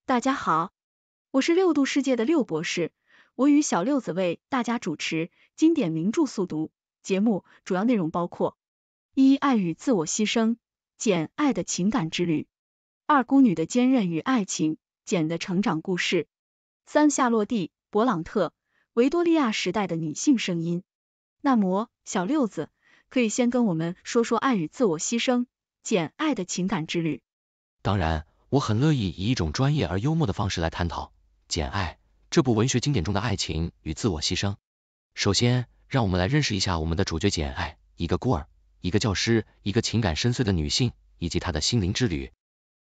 大家好，我是六度世界的六博士，我与小六子为大家主持经典名著速读节目，主要内容包括：一、爱与自我牺牲，简爱的情感之旅；二、孤女的坚韧与爱情，简的成长故事；三、夏洛蒂·勃朗特，维多利亚时代的女性声音。那么，小六子可以先跟我们说说爱与自我牺牲，简爱的情感之旅。当然，我很乐意以一种专业而幽默的方式来探讨《简爱》这部文学经典中的爱情与自我牺牲。首先，让我们来认识一下我们的主角简爱，一个孤儿，一个教师，一个情感深邃的女性，以及她的心灵之旅。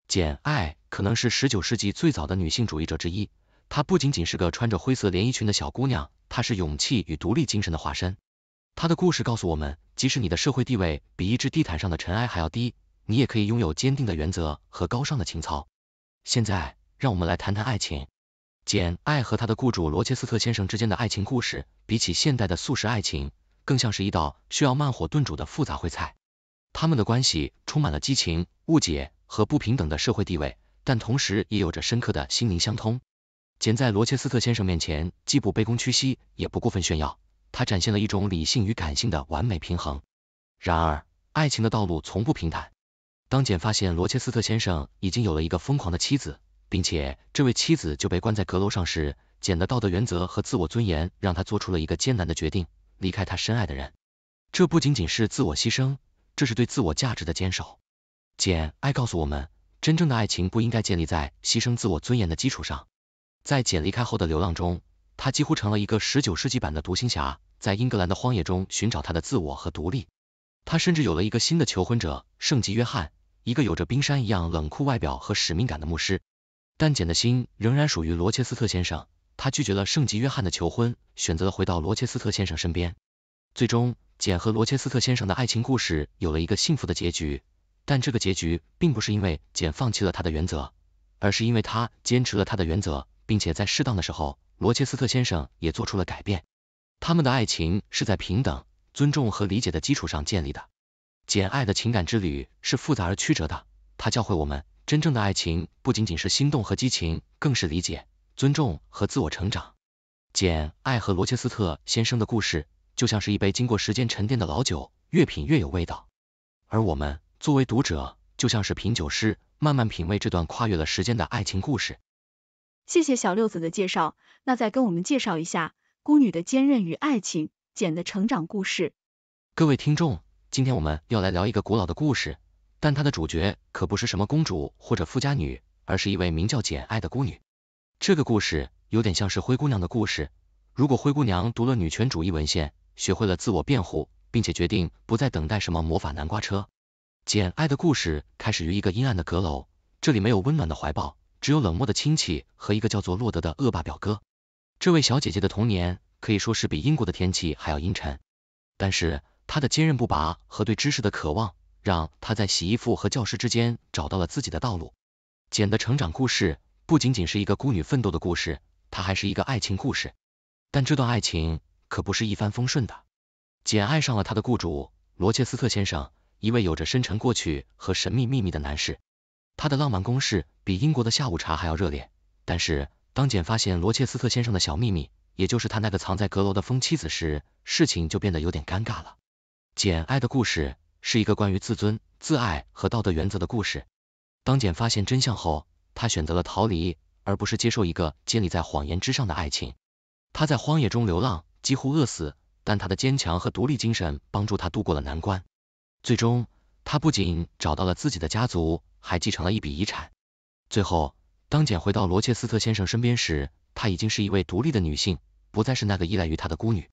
简爱可能是19世纪最早的女性主义者之一，她不仅仅是个穿着灰色连衣裙的小姑娘，她是勇气与独立精神的化身。她的故事告诉我们，即使你的社会地位比一只地毯上的尘埃还要低，你也可以拥有坚定的原则和高尚的情操。现在，让我们来谈谈爱情。简爱和她的雇主罗切斯特先生之间的爱情故事，比起现代的速食爱情，更像是一道需要慢火炖煮的复杂烩菜。他们的关系充满了激情、误解和不平等的社会地位，但同时也有着深刻的心灵相通。简在罗切斯特先生面前，既不卑躬屈膝，也不过分炫耀，他展现了一种理性与感性的完美平衡。然而，爱情的道路从不平坦。当简发现罗切斯特先生已经有了一个疯狂的妻子，并且这位妻子就被关在阁楼上时，简的道德原则和自我尊严让他做出了一个艰难的决定，离开他深爱的人。这不仅仅是自我牺牲，这是对自我价值的坚守。简爱告诉我们，真正的爱情不应该建立在牺牲自我尊严的基础上。在简离开后的流浪中，他几乎成了一个19世纪版的独行侠，在英格兰的荒野中寻找他的自我和独立。他甚至有了一个新的求婚者，圣吉约翰，一个有着冰山一样冷酷外表和使命感的牧师。但简的心仍然属于罗切斯特先生，他拒绝了圣吉约翰的求婚，选择了回到罗切斯特先生身边。最终，简和罗切斯特先生的爱情故事有了一个幸福的结局，但这个结局并不是因为简放弃了他的原则，而是因为他坚持了他的原则，并且在适当的时候，罗切斯特先生也做出了改变。他们的爱情是在平等、尊重和理解的基础上建立的。简爱的情感之旅是复杂而曲折的，它教会我们，真正的爱情不仅仅是心动和激情，更是理解、尊重和自我成长。简爱和罗切斯特先生的故事，就像是一杯经过时间沉淀的老酒，越品越有味道。而我们作为读者，就像是品酒师，慢慢品味这段跨越了时间的爱情故事。谢谢小六子的介绍，那再跟我们介绍一下孤女的坚韧与爱情，简的成长故事。各位听众，今天我们要来聊一个古老的故事，但它的主角可不是什么公主或者富家女，而是一位名叫简爱的孤女。这个故事有点像是灰姑娘的故事，如果灰姑娘读了女权主义文献，学会了自我辩护，并且决定不再等待什么魔法南瓜车。简爱的故事开始于一个阴暗的阁楼，这里没有温暖的怀抱，只有冷漠的亲戚和一个叫做洛德的恶霸表哥。这位小姐姐的童年可以说是比英国的天气还要阴沉，但是她的坚韧不拔和对知识的渴望，让她在洗衣服和教室之间找到了自己的道路。简的成长故事不仅仅是一个孤女奋斗的故事，它还是一个爱情故事。但这段爱情可不是一帆风顺的。简爱上了她的雇主罗切斯特先生，一位有着深沉过去和神秘秘密的男士。他的浪漫攻势比英国的下午茶还要热烈，但是当简发现罗切斯特先生的小秘密，也就是他那个藏在阁楼的疯妻子时，事情就变得有点尴尬了。简爱的故事是一个关于自尊、自爱和道德原则的故事。当简发现真相后，他选择了逃离，而不是接受一个建立在谎言之上的爱情。他在荒野中流浪，几乎饿死，但他的坚强和独立精神帮助他度过了难关。最终，他不仅找到了自己的家族，还继承了一笔遗产。最后，当简回到罗切斯特先生身边时，她已经是一位独立的女性，不再是那个依赖于他的孤女。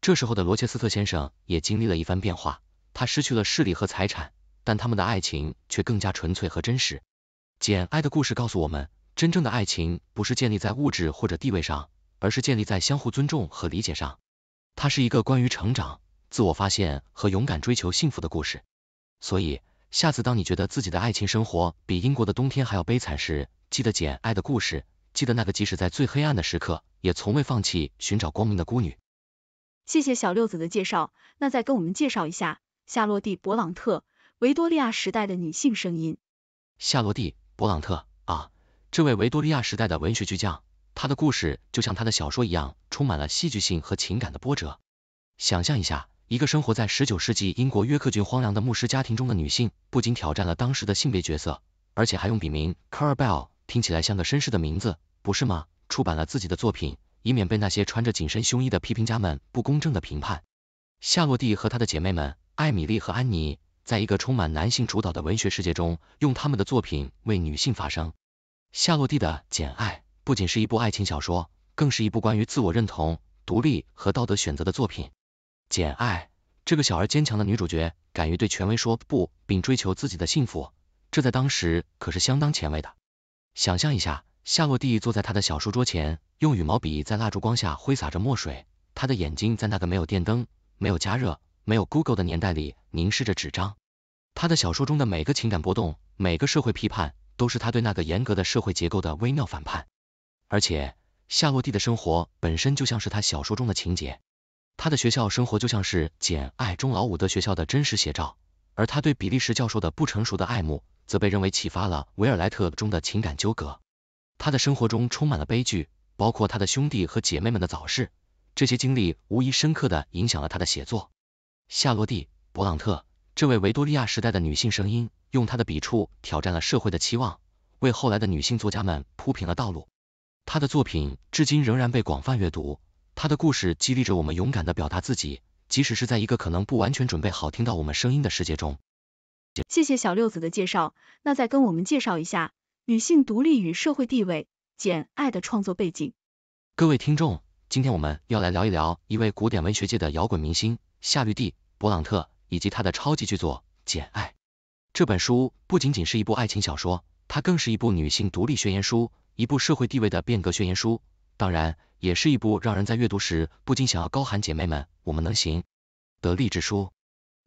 这时候的罗切斯特先生也经历了一番变化，他失去了势力和财产，但他们的爱情却更加纯粹和真实。简爱的故事告诉我们，真正的爱情不是建立在物质或者地位上，而是建立在相互尊重和理解上。它是一个关于成长、自我发现和勇敢追求幸福的故事。所以，下次当你觉得自己的爱情生活比英国的冬天还要悲惨时，记得简爱的故事，记得那个即使在最黑暗的时刻，也从未放弃寻找光明的孤女。谢谢小六子的介绍，那再跟我们介绍一下夏洛蒂·勃朗特，维多利亚时代的女性声音。夏洛蒂·勃朗特啊，这位维多利亚时代的文学巨匠，他的故事就像他的小说一样，充满了戏剧性和情感的波折。想象一下，一个生活在19世纪英国约克郡荒凉的牧师家庭中的女性，不仅挑战了当时的性别角色，而且还用笔名 Clara Bell， 听起来像个绅士的名字，不是吗？出版了自己的作品，以免被那些穿着紧身胸衣的批评家们不公正的评判。夏洛蒂和她的姐妹们艾米丽和安妮，在一个充满男性主导的文学世界中，用他们的作品为女性发声。夏洛蒂的《简爱》不仅是一部爱情小说，更是一部关于自我认同、独立和道德选择的作品。简爱，这个小而坚强的女主角，敢于对权威说不，并追求自己的幸福，这在当时可是相当前卫的。想象一下，夏洛蒂坐在她的小书桌前，用羽毛笔在蜡烛光下挥洒着墨水，她的眼睛在那个没有电灯、没有加热、没有 Google 的年代里凝视着纸张。她的小说中的每个情感波动，每个社会批判，都是她对那个严格的社会结构的微妙反叛。而且，夏洛蒂的生活本身就像是她小说中的情节。她的学校生活就像是《简爱》中老伍德学校的真实写照，而她对比利时教授的不成熟的爱慕，则被认为启发了维尔莱特中的情感纠葛。她的生活中充满了悲剧，包括她的兄弟和姐妹们的早逝，这些经历无疑深刻地影响了她的写作。夏洛蒂·勃朗特，这位维多利亚时代的女性声音，用她的笔触挑战了社会的期望，为后来的女性作家们铺平了道路。她的作品至今仍然被广泛阅读，她的故事激励着我们勇敢地表达自己，即使是在一个可能不完全准备好听到我们声音的世界中。谢谢小六子的介绍，那再跟我们介绍一下女性独立与社会地位，简爱的创作背景。各位听众，今天我们要来聊一聊一位古典文学界的摇滚明星夏绿蒂·勃朗特以及她的超级巨作《简爱》。这本书不仅仅是一部爱情小说，它更是一部女性独立宣言书，一部社会地位的变革宣言书，当然也是一部让人在阅读时不禁想要高喊姐妹们我们能行的励志书。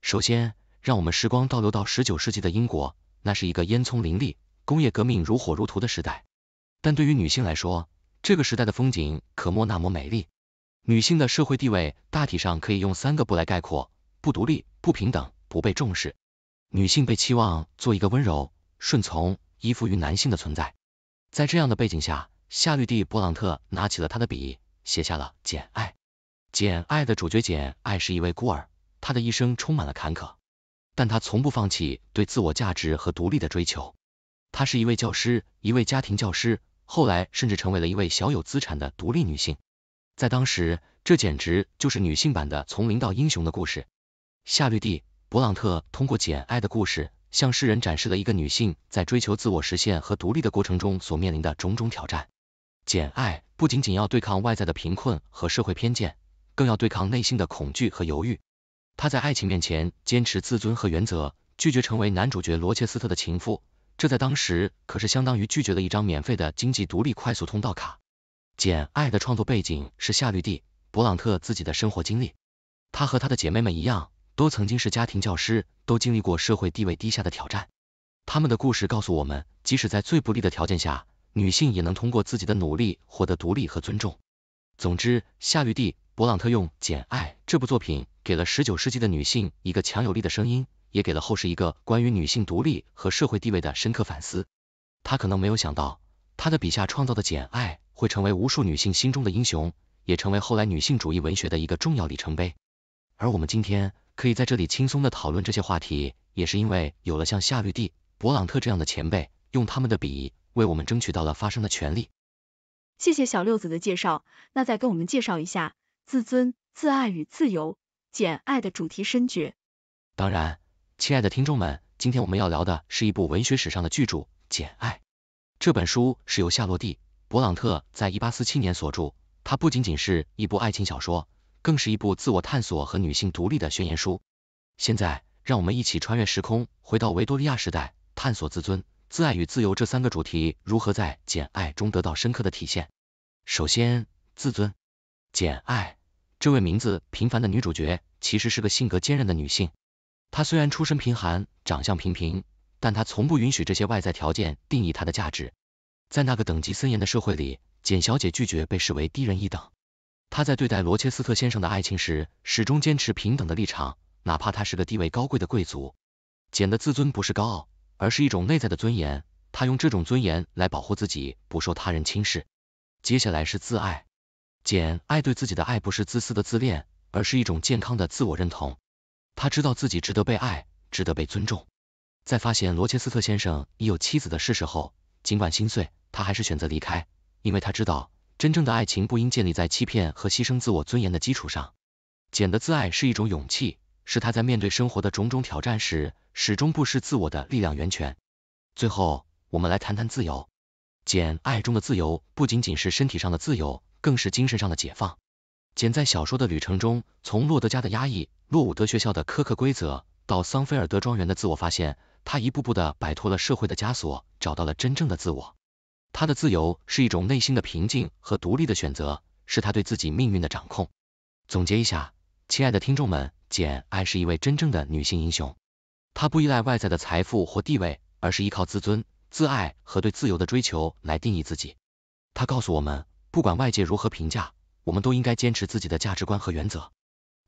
首先，让我们时光倒流到19世纪的英国，那是一个烟囱林立、工业革命如火如荼的时代。但对于女性来说，这个时代的风景可莫那么美丽。女性的社会地位大体上可以用3个不来概括：不独立、不平等、不被重视。女性被期望做一个温柔、顺从、依附于男性的存在。在这样的背景下，夏绿蒂·勃朗特拿起了她的笔，写下了《简爱》。《简爱》的主角简爱是一位孤儿，她的一生充满了坎坷，但她从不放弃对自我价值和独立的追求。她是一位教师，一位家庭教师，后来甚至成为了一位小有资产的独立女性。在当时，这简直就是女性版的从零到英雄的故事。夏绿蒂·勃朗特通过《简爱》的故事，向世人展示了一个女性在追求自我实现和独立的过程中所面临的种种挑战。简爱不仅仅要对抗外在的贫困和社会偏见，更要对抗内心的恐惧和犹豫。她在爱情面前坚持自尊和原则，拒绝成为男主角罗切斯特的情妇，这在当时可是相当于拒绝了一张免费的经济独立快速通道卡。简爱的创作背景是夏绿蒂·勃朗特自己的生活经历。她和她的姐妹们一样，都曾经是家庭教师，都经历过社会地位低下的挑战。她们的故事告诉我们，即使在最不利的条件下，女性也能通过自己的努力获得独立和尊重。总之，夏绿蒂·勃朗特用《简爱》这部作品，给了19世纪的女性一个强有力的声音，也给了后世一个关于女性独立和社会地位的深刻反思。她可能没有想到，她的笔下创造的《简爱》会成为无数女性心中的英雄，也成为后来女性主义文学的一个重要里程碑。而我们今天可以在这里轻松地讨论这些话题，也是因为有了像夏绿蒂·勃朗特这样的前辈，用他们的笔为我们争取到了发声的权利。谢谢小六子的介绍，那再跟我们介绍一下自尊、自爱与自由，简爱的主题深觉。当然，亲爱的听众们，今天我们要聊的是一部文学史上的巨著《简爱》。这本书是由夏洛蒂·勃朗特在1847年所著，它不仅仅是一部爱情小说，更是一部自我探索和女性独立的宣言书。现在，让我们一起穿越时空，回到维多利亚时代，探索自尊、自爱与自由这3个主题如何在《简爱》中得到深刻的体现。首先，自尊。简爱这位名字平凡的女主角，其实是个性格坚韧的女性。她虽然出身贫寒，长相平平，但她从不允许这些外在条件定义她的价值。在那个等级森严的社会里，简小姐拒绝被视为低人一等。她在对待罗切斯特先生的爱情时，始终坚持平等的立场，哪怕他是个地位高贵的贵族。简的自尊不是高傲，而是一种内在的尊严，她用这种尊严来保护自己不受他人轻视。接下来是自爱。简爱对自己的爱不是自私的自恋，而是一种健康的自我认同。她知道自己值得被爱，值得被尊重。在发现罗切斯特先生已有妻子的事实后，尽管心碎，他还是选择离开，因为他知道真正的爱情不应建立在欺骗和牺牲自我尊严的基础上。简的自爱是一种勇气，是他在面对生活的种种挑战时始终不失自我的力量源泉。最后，我们来谈谈自由。简爱中的自由不仅仅是身体上的自由，更是精神上的解放。简在小说的旅程中，从洛德家的压抑、洛伍德学校的苛刻规则，到桑菲尔德庄园的自我发现，他一步步地摆脱了社会的枷锁，找到了真正的自我。他的自由是一种内心的平静和独立的选择，是他对自己命运的掌控。总结一下，亲爱的听众们，简爱是一位真正的女性英雄。她不依赖外在的财富或地位，而是依靠自尊、自爱和对自由的追求来定义自己。她告诉我们，不管外界如何评价，我们都应该坚持自己的价值观和原则。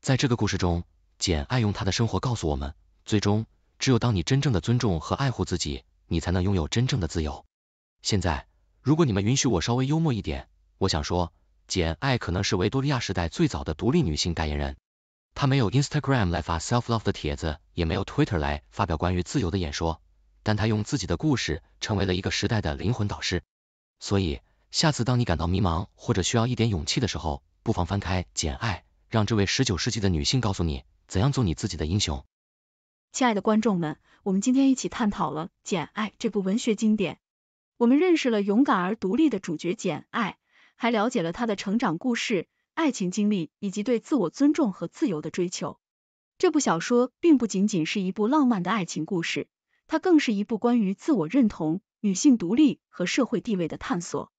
在这个故事中，简爱用她的生活告诉我们，最终，只有当你真正的尊重和爱护自己，你才能拥有真正的自由。现在，如果你们允许我稍微幽默一点，我想说，简爱可能是维多利亚时代最早的独立女性代言人。她没有 Instagram 来发 self-love 的帖子，也没有 Twitter 来发表关于自由的演说，但她用自己的故事成为了一个时代的灵魂导师。所以，下次当你感到迷茫或者需要一点勇气的时候，不妨翻开《简爱》，让这位19世纪的女性告诉你，怎样做你自己的英雄。亲爱的观众们，我们今天一起探讨了《简爱》这部文学经典。我们认识了勇敢而独立的主角简爱，还了解了她的成长故事、爱情经历以及对自我尊重和自由的追求。这部小说并不仅仅是一部浪漫的爱情故事，它更是一部关于自我认同、女性独立和社会地位的探索。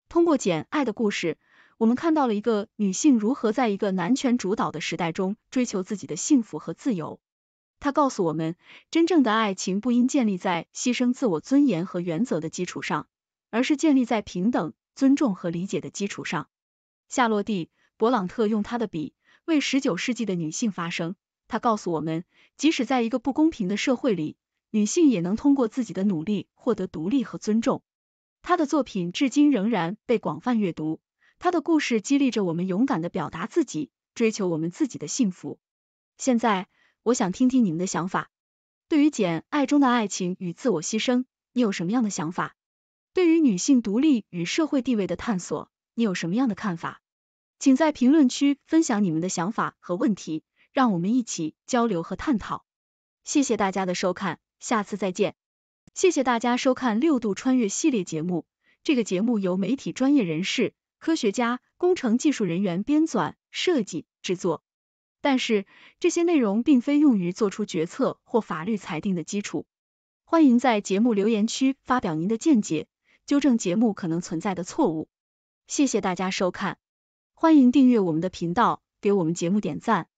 通过简爱的故事，我们看到了一个女性如何在一个男权主导的时代中追求自己的幸福和自由。她告诉我们，真正的爱情不应建立在牺牲自我尊严和原则的基础上，而是建立在平等、尊重和理解的基础上。夏洛蒂·勃朗特用她的笔为19世纪的女性发声，她告诉我们，即使在一个不公平的社会里，女性也能通过自己的努力获得独立和尊重。她的作品至今仍然被广泛阅读，她的故事激励着我们勇敢地表达自己，追求我们自己的幸福。现在，我想听听你们的想法。对于简爱中的爱情与自我牺牲，你有什么样的想法？对于女性独立与社会地位的探索，你有什么样的看法？请在评论区分享你们的想法和问题，让我们一起交流和探讨。谢谢大家的收看，下次再见。谢谢大家收看6度穿越系列节目，这个节目由媒体专业人士、科学家、工程技术人员编纂、设计、制作。但是，这些内容并非用于做出决策或法律裁定的基础。欢迎在节目留言区发表您的见解，纠正节目可能存在的错误。谢谢大家收看，欢迎订阅我们的频道，给我们节目点赞。